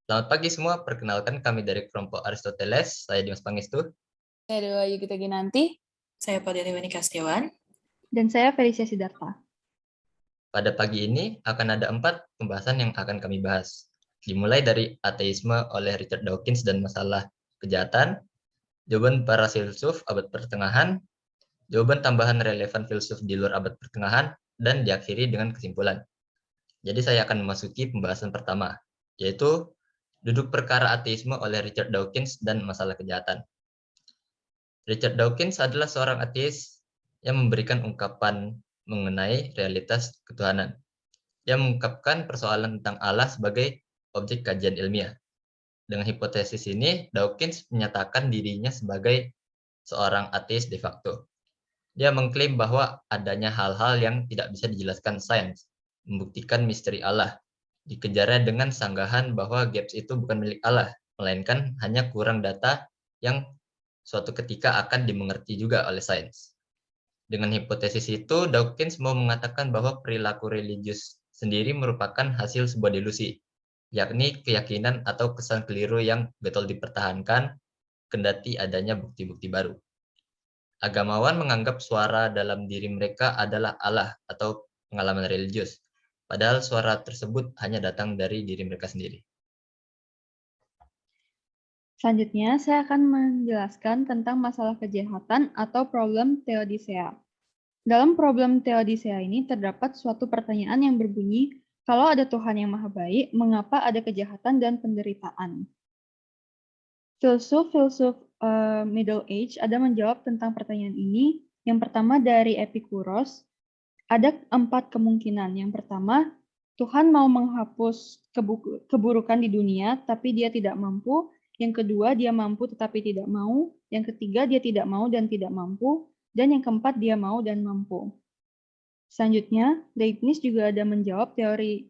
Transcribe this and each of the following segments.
Selamat pagi semua, perkenalkan kami dari kelompok Aristoteles, saya Dimas Pangestu. Saya Dewa Yugita Ginanti. Saya Padiani Manika Setiawan. Dan saya Felicia Sidarta. Pada pagi ini akan ada 4 pembahasan yang akan kami bahas. Dimulai dari ateisme oleh Richard Dawkins dan masalah kejahatan, jawaban para filsuf abad pertengahan, jawaban tambahan relevan filsuf di luar abad pertengahan, dan diakhiri dengan kesimpulan. Jadi saya akan memasuki pembahasan pertama, yaitu duduk perkara ateisme oleh Richard Dawkins dan masalah kejahatan. Richard Dawkins adalah seorang ateis yang memberikan ungkapan mengenai realitas ketuhanan. Dia mengungkapkan persoalan tentang Allah sebagai objek kajian ilmiah. Dengan hipotesis ini, Dawkins menyatakan dirinya sebagai seorang ateis de facto. Dia mengklaim bahwa adanya hal-hal yang tidak bisa dijelaskan sains, membuktikan misteri Allah. Dikejarnya dengan sanggahan bahwa gaps itu bukan milik Allah, melainkan hanya kurang data yang suatu ketika akan dimengerti juga oleh sains. Dengan hipotesis itu, Dawkins mau mengatakan bahwa perilaku religius sendiri merupakan hasil sebuah delusi, yakni keyakinan atau kesan keliru yang betul dipertahankan, kendati adanya bukti-bukti baru. Agamawan menganggap suara dalam diri mereka adalah Allah atau pengalaman religius, padahal suara tersebut hanya datang dari diri mereka sendiri. Selanjutnya, saya akan menjelaskan tentang masalah kejahatan atau problem theodicea. Dalam problem theodicea ini terdapat suatu pertanyaan yang berbunyi, kalau ada Tuhan yang maha baik, mengapa ada kejahatan dan penderitaan? Filsuf-filsuf Middle Age ada menjawab tentang pertanyaan ini. Yang pertama dari Epikuros, ada 4 kemungkinan. Yang pertama, Tuhan mau menghapus keburukan di dunia, tapi dia tidak mampu. Yang kedua, dia mampu tetapi tidak mau. Yang ketiga, dia tidak mau dan tidak mampu. Dan yang keempat, dia mau dan mampu. Selanjutnya, Leibniz juga ada menjawab teori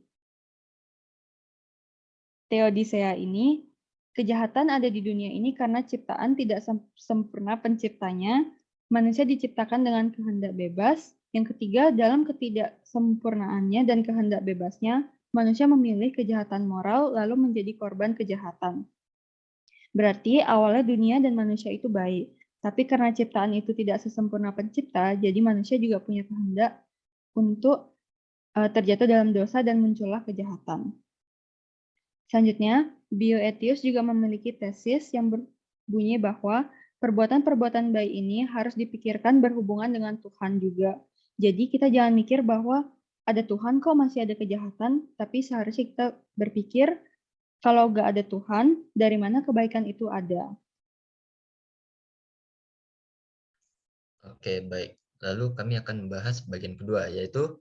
Theodicea ini. Kejahatan ada di dunia ini karena ciptaan tidak sempurna penciptanya. Manusia diciptakan dengan kehendak bebas. Yang ketiga, dalam ketidaksempurnaannya dan kehendak bebasnya, manusia memilih kejahatan moral lalu menjadi korban kejahatan. Berarti awalnya dunia dan manusia itu baik. Tapi karena ciptaan itu tidak sesempurna pencipta, jadi manusia juga punya kehendak untuk terjatuh dalam dosa dan muncullah kejahatan. Selanjutnya, Boethius juga memiliki tesis yang berbunyi bahwa perbuatan-perbuatan baik ini harus dipikirkan berhubungan dengan Tuhan juga. Jadi kita jangan mikir bahwa ada Tuhan kok masih ada kejahatan, tapi seharusnya kita berpikir kalau nggak ada Tuhan, dari mana kebaikan itu ada. Oke, baik. Lalu kami akan membahas bagian kedua, yaitu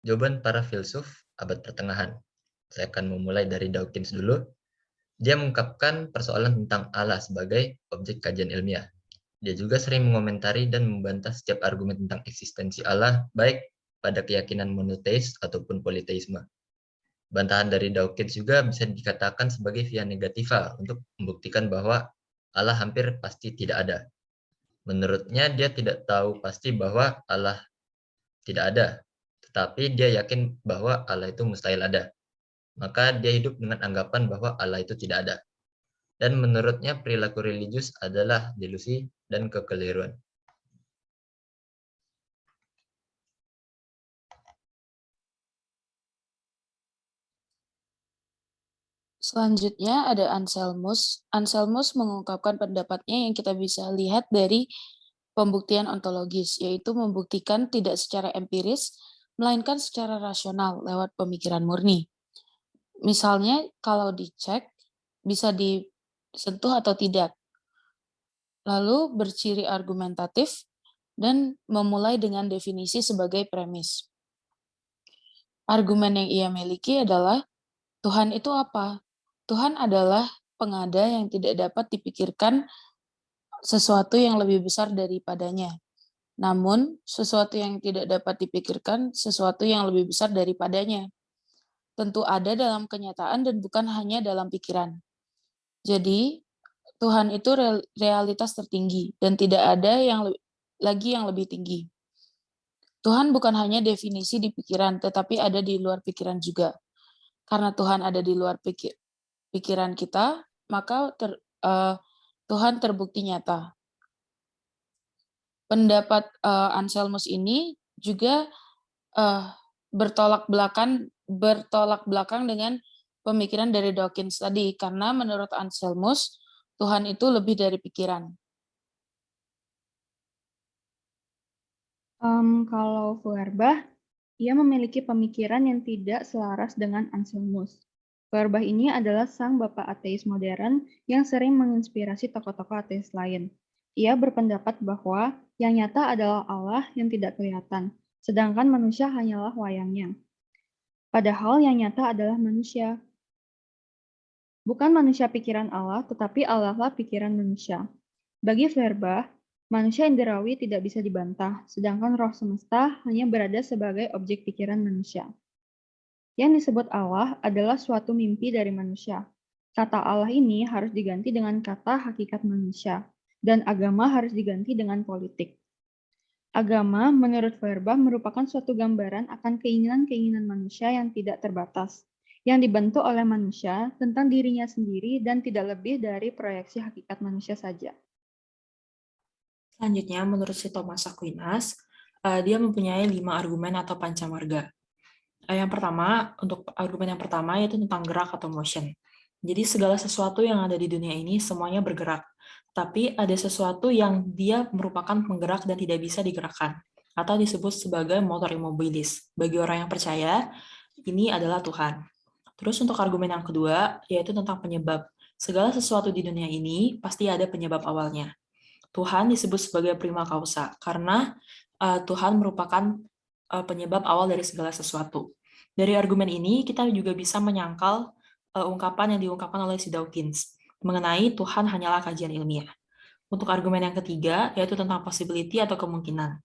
jawaban para filsuf abad pertengahan. Saya akan memulai dari Dawkins dulu. Dia mengungkapkan persoalan tentang Allah sebagai objek kajian ilmiah. Dia juga sering mengomentari dan membantah setiap argumen tentang eksistensi Allah, baik pada keyakinan monoteis ataupun politeisme. Bantahan dari Dawkins juga bisa dikatakan sebagai via negativa untuk membuktikan bahwa Allah hampir pasti tidak ada. Menurutnya, dia tidak tahu pasti bahwa Allah tidak ada, tetapi dia yakin bahwa Allah itu mustahil ada. Maka dia hidup dengan anggapan bahwa Allah itu tidak ada. Dan menurutnya perilaku religius adalah delusi dan kekeliruan. Selanjutnya ada Anselmus. Anselmus mengungkapkan pendapatnya yang kita bisa lihat dari pembuktian ontologis, yaitu membuktikan tidak secara empiris, melainkan secara rasional lewat pemikiran murni. Misalnya, kalau dicek, bisa disentuh atau tidak. Lalu berciri argumentatif dan memulai dengan definisi sebagai premis. Argumen yang ia miliki adalah, Tuhan itu apa? Tuhan adalah pengada yang tidak dapat dipikirkan sesuatu yang lebih besar daripadanya. Namun, sesuatu yang tidak dapat dipikirkan sesuatu yang lebih besar daripadanya. Tentu ada dalam kenyataan dan bukan hanya dalam pikiran. Jadi, Tuhan itu realitas tertinggi dan tidak ada lagi yang lebih tinggi. Tuhan bukan hanya definisi di pikiran, tetapi ada di luar pikiran juga. Karena Tuhan ada di luar pikiran kita, maka Tuhan terbukti nyata. Pendapat Anselmus ini juga bertolak belakang dengan pemikiran dari Dawkins tadi, karena menurut Anselmus Tuhan itu lebih dari pikiran. Kalau Feuerbach, ia memiliki pemikiran yang tidak selaras dengan Anselmus. Feuerbach ini adalah sang bapak ateis modern yang sering menginspirasi tokoh-tokoh ateis lain. Ia berpendapat bahwa yang nyata adalah Allah yang tidak kelihatan, sedangkan manusia hanyalah wayangnya. Padahal yang nyata adalah manusia. Bukan manusia pikiran Allah, tetapi Allah lah pikiran manusia. Bagi Feuerbach, manusia indrawi tidak bisa dibantah, sedangkan roh semesta hanya berada sebagai objek pikiran manusia. Yang disebut Allah adalah suatu mimpi dari manusia. Kata Allah ini harus diganti dengan kata hakikat manusia, dan agama harus diganti dengan politik. Agama, menurut Feuerbach, merupakan suatu gambaran akan keinginan-keinginan manusia yang tidak terbatas, yang dibentuk oleh manusia tentang dirinya sendiri dan tidak lebih dari proyeksi hakikat manusia saja. Selanjutnya, menurut si Thomas Aquinas, dia mempunyai 5 argumen atau pancamarga. Yang pertama, untuk argumen yang pertama yaitu tentang gerak atau motion. Jadi segala sesuatu yang ada di dunia ini semuanya bergerak, tapi ada sesuatu yang dia merupakan penggerak dan tidak bisa digerakkan, atau disebut sebagai motor immobilis. Bagi orang yang percaya, ini adalah Tuhan. Terus untuk argumen yang kedua, yaitu tentang penyebab. Segala sesuatu di dunia ini pasti ada penyebab awalnya. Tuhan disebut sebagai prima causa, karena Tuhan merupakan penyebab awal dari segala sesuatu. Dari argumen ini, kita juga bisa menyangkal ungkapan yang diungkapkan oleh si Dawkins mengenai Tuhan hanyalah kajian ilmiah. Untuk argumen yang ketiga, yaitu tentang possibility atau kemungkinan.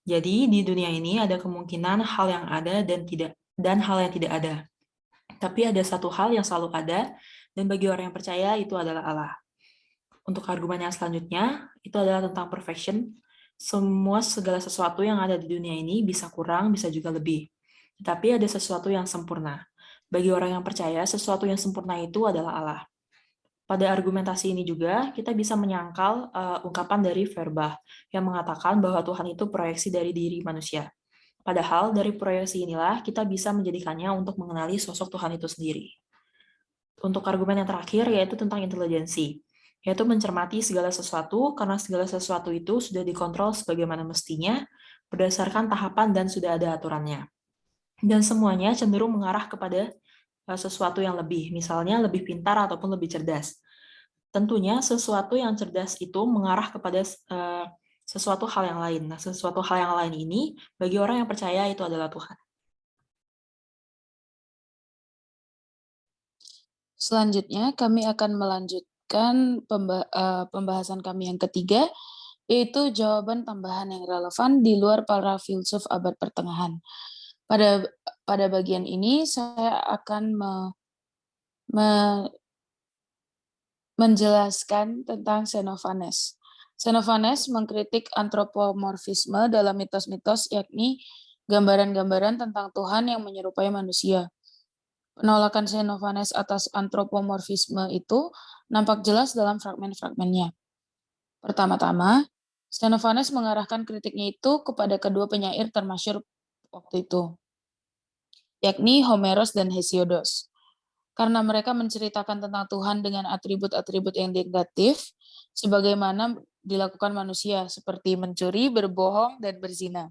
Jadi, di dunia ini ada kemungkinan hal yang ada dan hal yang tidak ada. Tapi ada satu hal yang selalu ada, dan bagi orang yang percaya itu adalah Allah. Untuk argumen yang selanjutnya, itu adalah tentang perfection. Segala sesuatu yang ada di dunia ini bisa kurang, bisa juga lebih. Tetapi ada sesuatu yang sempurna. Bagi orang yang percaya, sesuatu yang sempurna itu adalah Allah. Pada argumentasi ini juga, kita bisa menyangkal ungkapan dari Feuerbach yang mengatakan bahwa Tuhan itu proyeksi dari diri manusia. Padahal dari proyeksi inilah kita bisa menjadikannya untuk mengenali sosok Tuhan itu sendiri. Untuk argumen yang terakhir yaitu tentang intelijensi, yaitu mencermati segala sesuatu karena segala sesuatu itu sudah dikontrol sebagaimana mestinya berdasarkan tahapan dan sudah ada aturannya. Dan semuanya cenderung mengarah kepada sesuatu yang lebih, misalnya lebih pintar ataupun lebih cerdas. Tentunya sesuatu yang cerdas itu mengarah kepada sesuatu hal yang lain. Nah, sesuatu hal yang lain ini bagi orang yang percaya itu adalah Tuhan. Selanjutnya, kami akan melanjutkan pembahasan kami yang ketiga, yaitu jawaban tambahan yang relevan di luar para filsuf abad pertengahan. Pada bagian ini, saya akan menjelaskan tentang Xenophanes. Xenophanes mengkritik antropomorfisme dalam mitos-mitos, yakni gambaran-gambaran tentang Tuhan yang menyerupai manusia. Penolakan Xenophanes atas antropomorfisme itu nampak jelas dalam fragmen-fragmennya. Pertama-tama, Xenophanes mengarahkan kritiknya itu kepada kedua penyair termasyhur waktu itu, yakni Homeros dan Hesiodos. Karena mereka menceritakan tentang Tuhan dengan atribut-atribut yang negatif, sebagaimana dilakukan manusia, seperti mencuri, berbohong, dan berzina.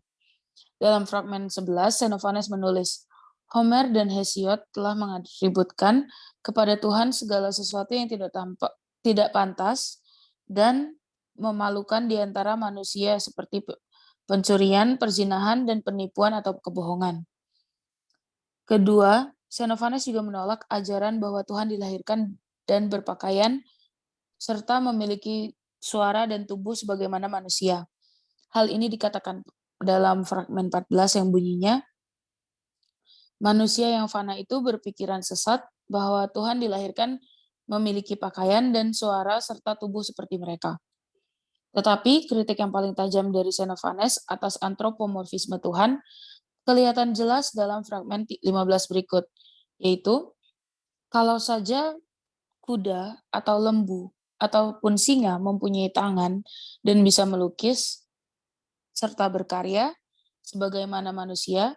Dalam fragmen 11, Xenophanes menulis, Homer dan Hesiod telah mengatributkan kepada Tuhan segala sesuatu yang tidak pantas dan memalukan di antara manusia, seperti pencurian, perzinahan, dan penipuan atau kebohongan. Kedua, Xenophanes juga menolak ajaran bahwa Tuhan dilahirkan dan berpakaian, serta memiliki suara dan tubuh sebagaimana manusia. Hal ini dikatakan dalam fragmen 14 yang bunyinya, manusia yang fana itu berpikiran sesat bahwa Tuhan dilahirkan memiliki pakaian dan suara serta tubuh seperti mereka. Tetapi kritik yang paling tajam dari Xenophanes atas antropomorfisme Tuhan kelihatan jelas dalam fragmen 15 berikut, yaitu, kalau saja kuda atau lembu ataupun singa mempunyai tangan dan bisa melukis serta berkarya sebagaimana manusia,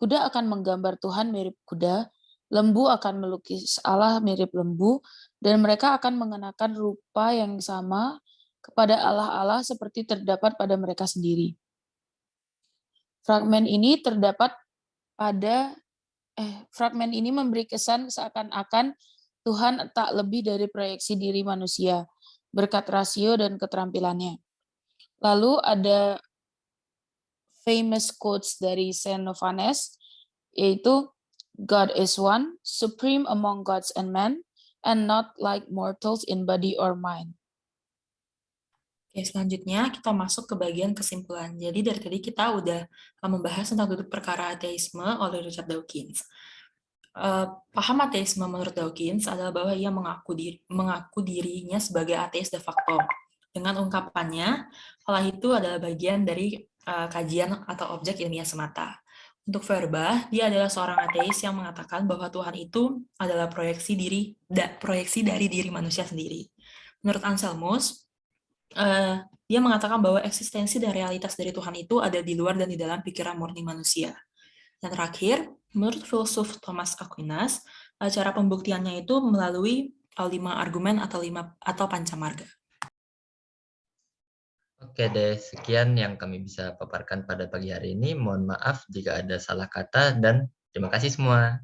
kuda akan menggambar Tuhan mirip kuda, lembu akan melukis Allah mirip lembu, dan mereka akan mengenakan rupa yang sama kepada Allah-Allah seperti terdapat pada mereka sendiri. Fragmen ini memberi kesan seakan-akan Tuhan tak lebih dari proyeksi diri manusia, berkat rasio dan keterampilannya. Lalu ada famous quotes dari Xenophanes, yaitu God is one, supreme among gods and men, and not like mortals in body or mind. Oke, selanjutnya kita masuk ke bagian kesimpulan. Jadi dari tadi kita udah membahas tentang duduk perkara ateisme oleh Richard Dawkins. Paham ateisme menurut Dawkins adalah bahwa ia mengaku dirinya sebagai ateis de facto. Dengan ungkapannya, hal itu adalah bagian dari kajian atau objek ilmiah semata. Untuk Feuerbach, dia adalah seorang ateis yang mengatakan bahwa Tuhan itu adalah proyeksi dari diri manusia sendiri. Menurut Anselmus, dia mengatakan bahwa eksistensi dan realitas dari Tuhan itu ada di luar dan di dalam pikiran murni manusia. Dan terakhir, menurut filsuf Thomas Aquinas, cara pembuktiannya itu melalui 5 argumen atau pancamarga. Oke deh, sekian yang kami bisa paparkan pada pagi hari ini. Mohon maaf jika ada salah kata dan terima kasih semua.